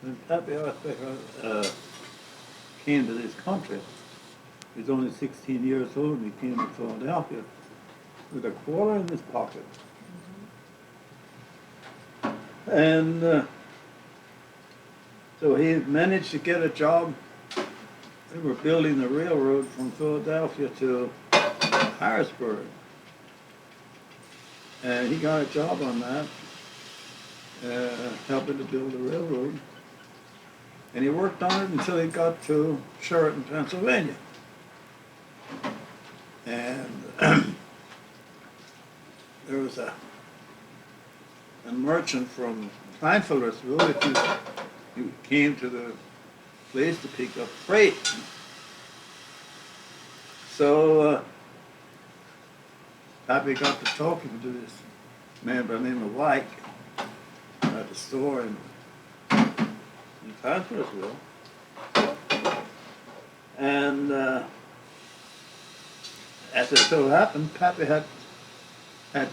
when Pappy Osbecker came to this country, he was only 16 years old and he came to Philadelphia with a quarter in his pocket. And so he managed to get a job. They were building the railroad from Philadelphia to Harrisburg. And he got a job on that, helping to build the railroad. And he worked on it until he got to Sheraton, Pennsylvania. And there was a merchant from Kleinfeldersville that he came to the place to pick up freight. So Pappy got to talking to this man by the name of White at the store in Kleinfeldersville. And as it so happened, Pappy had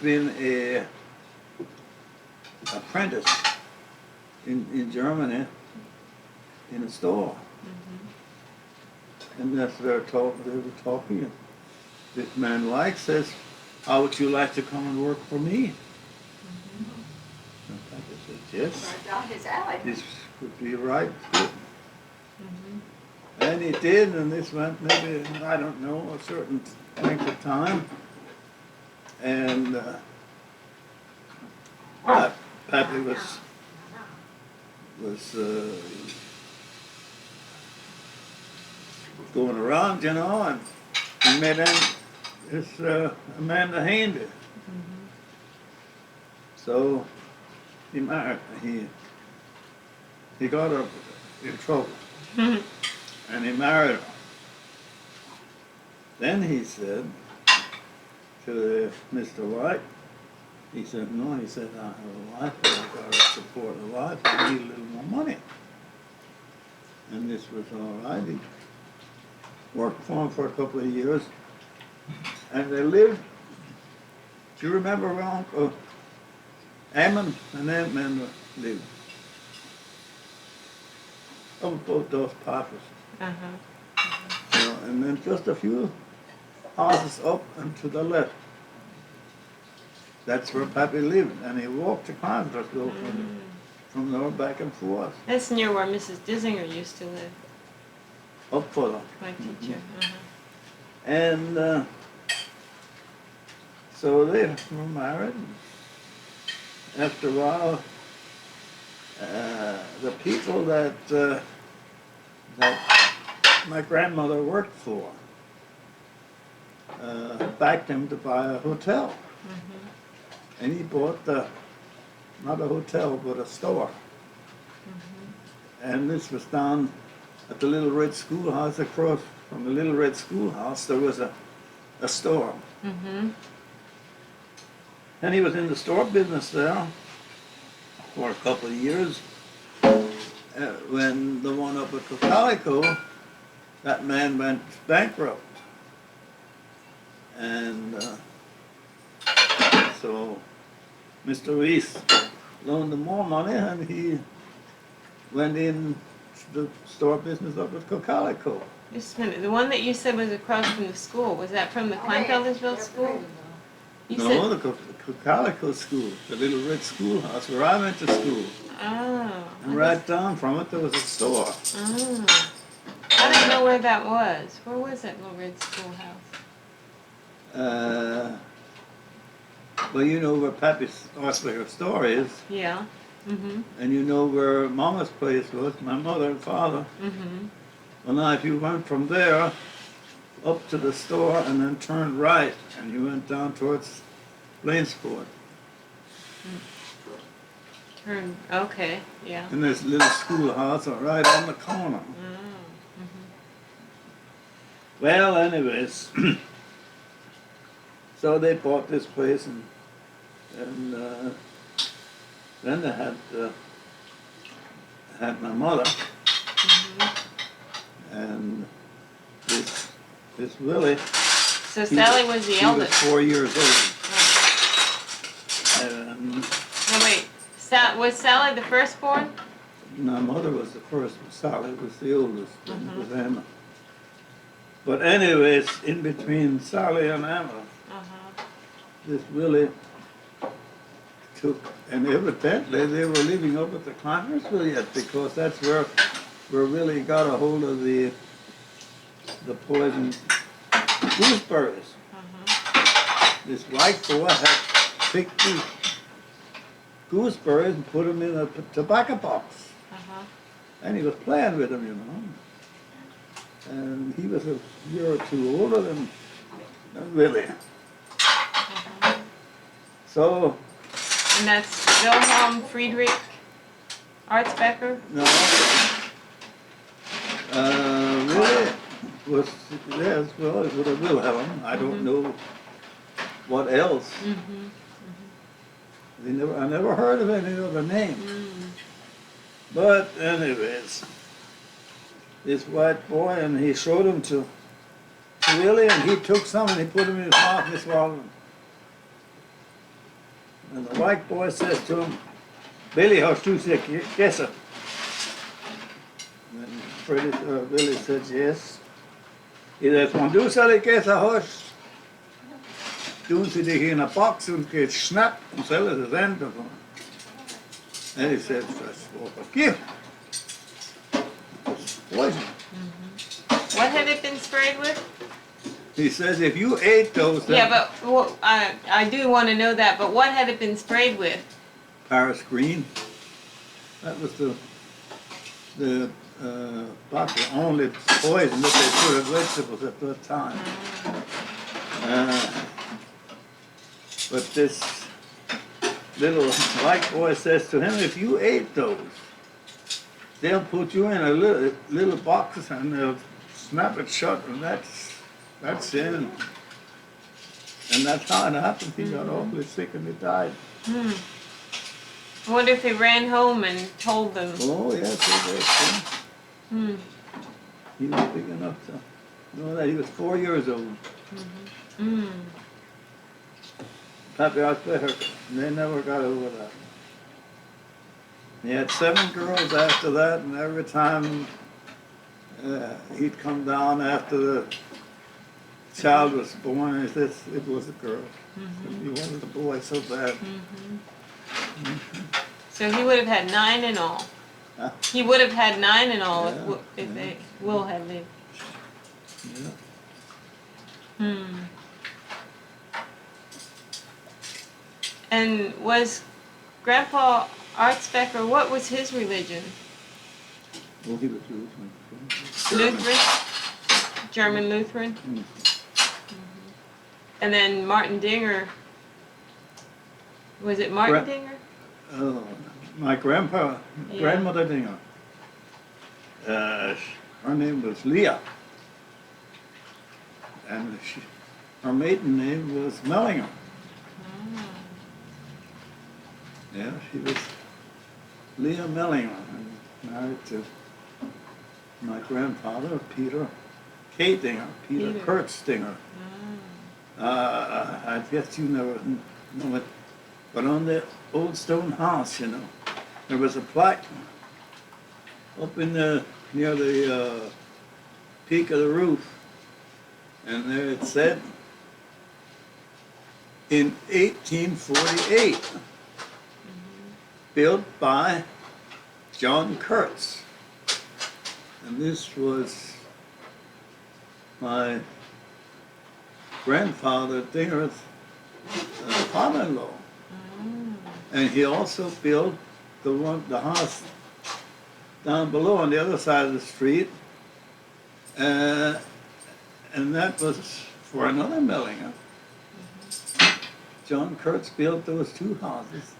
been a apprentice in Germany in a store. And that's what they were talking. This man White says, "How would you like to come and work for me?" And Pappy said, "Yes, Right down his alley. this would be right." And he did, and this went maybe, I don't know, a certain length of time. And Pappy was going around, you know, and he met this Amanda Handy. So he married. He got her in trouble, and he married her. Then he said to Mr. White, he said, "No," he said, "I have a wife, and I've got to support a wife, I need a little more money." And this was all right. He worked for him for a couple of years, and they lived. Do you remember where Uncle Ammon and Aunt Amanda lived? Over both those papas. You know, and then just a few houses up and to the left. That's where Pappy lived, and he walked to Conversville from there back and forth. That's near where Mrs. Dinger used to live, Up for them. my teacher. And so they were married. After a while, the people that my grandmother worked for backed him to buy a hotel. And he bought not a hotel, but a store. And this was down at the Little Red Schoolhouse. Across from the Little Red Schoolhouse, there was a store. And he was in the store business there for a couple of years. When the one up at Cocalico, that man went bankrupt. And so Mr. Reese loaned him more money, and he went in the store business up at Cocalico. Just a minute. The one that you said was across from the school, was that from the Kleinfeldersville school? You No, the Cocalico school, the Little Red Schoolhouse, where I went to school. Oh. And right down from it, there was a store. Oh. I didn't know where that was. Where was that Little Red Schoolhouse? Well, you know where Pappy's Osbecker store is, Yeah. and you know where Mama's place was, my mother and father. Well, now, if you went from there up to the store and then turned right, and you went down towards Lanesford, Okay, yeah. and this little schoolhouse right on the corner. Well, anyways, so they bought this place, and then they had my mother, and this Willie. So Sally was the he eldest. was 4 years old. Oh. And No, wait. Was Sally the firstborn? My mother was the first, Sally was the oldest, and it was Emma. But anyways, in between Sally and Emma, this Willie took, and evidently they were living up at the Connersville yet, because that's where Willie got a hold of the poisoned gooseberries. This white boy had picked these gooseberries and put them in a tobacco box. And he was playing with them, you know. And he was a year or two older than Willie. So. And that's Wilhelm Friedrich Arzbecker? No. Willie was, yes, well, it was a Wilhelm. I don't know what else. I never heard of any other name. But anyways, this white boy, and he showed them to Willie, and he took some and he put them in his mouth and he swallowed them. And the white boy says to him, Billy, hast du sie gegessen? And Billy said, yes. He says, wenn du sie gegessen hast, tun sie dich in a box und geht schnapp und selber das Ende davon. And he said, that's a gift. It's poison. What had it been sprayed with? He says, if you ate those... Yeah, but well, I do want to know that, but what had it been sprayed with? Paris green. That was about the only poison that they put in vegetables at that time. But this little white boy says to him, if you ate those, they'll put you in a little box and they'll snap it shut, and that's it. And that's how it happened. He got awfully sick and he died. I wonder if he ran home and told them. Oh, yes, he did. He was big enough to know that. He was 4 years old. Happy Arzbecker, they never got over that. He had 7 girls after that, and every time he'd come down after the child was born, he said it was a girl. He wanted a boy so bad. So he would have had 9 in all. Huh? He would have had 9 in all if Yeah. Will had lived. Yeah. And was Grandpa Arzbecker, what was his religion? Well, he was Lutheran. Lutheran? German Lutheran? And then Martin Dinger, was it Martin Dinger? Oh, my grandmother Dinger. Her name was Leah. And her maiden name was Mellinger. Yeah, she was Leah Mellinger, and married to my grandfather, Peter K. Dinger, Peter Kurtz Dinger. I guess you never know it, but on the old stone house, you know, there was a plaque up in near the peak of the roof, and there it said, in 1848, built by John Kurtz. And this was my grandfather Dinger's father-in-law. And he also built the house down below on the other side of the street. And that was for another Mellinger. John Kurtz built those 2 houses.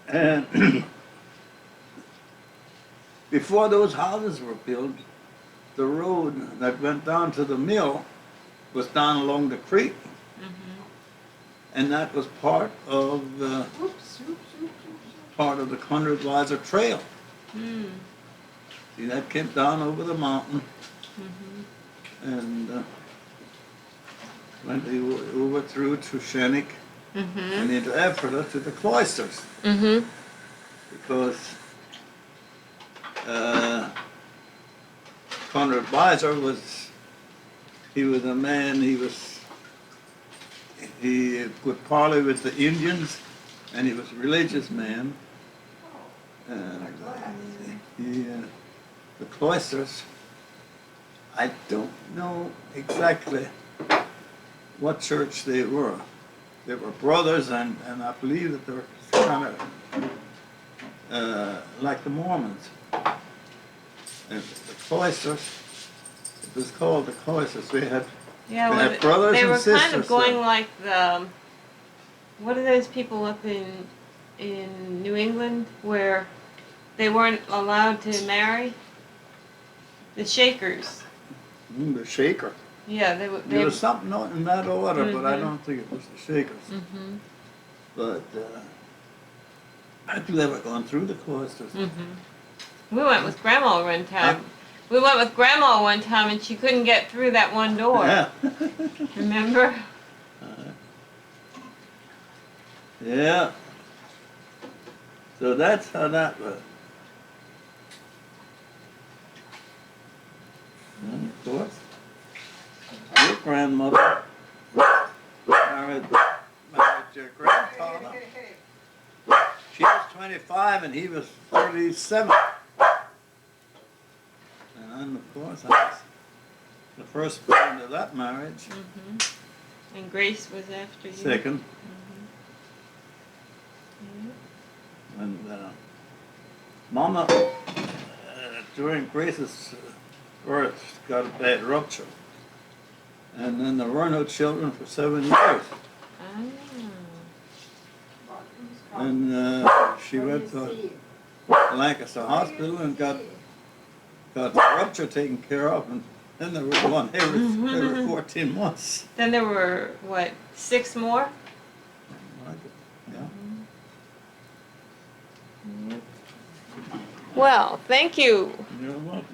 And before those houses were built, the road that went down to the mill was down along the creek. And that was part of the Conrad-Weiser Trail. See, that came down over the mountain and went over through to Shennick and into Ephrata to the cloisters. Because Conrad Weiser he was a man, he could parley with the Indians, and he was a religious man. And the cloisters, I don't know exactly what church they were. They were brothers, and I believe that they were kind of like the Mormons. And the cloisters, it was called the cloisters. They had brothers they and were sisters. kind of going like the, what are those people up in New England where they weren't allowed to marry? The Shakers. The Shaker. Yeah, There was something in that order, but I Mhm. don't think it was the Shakers. Mhm. But I've never gone through the cloisters. Mhm. We went with Grandma one time. Huh? We went with Grandma one time, and she couldn't get through that one door. Yeah. Remember? Yeah. So that's how that was. And of course, your grandmother married your grandfather. She was 25 and he was 37. And of course, I was the first born of that marriage. Mhm. And Grace was after you. Second. Mhm. And Mama, during Grace's birth, got a bad rupture. And then there were no children for 7 years. Ah. And she went to Lancaster Hospital and got the rupture taken care of. And then there was one every 14 months. Then there were, what, 6 more? Yeah. Well, thank you. You're welcome.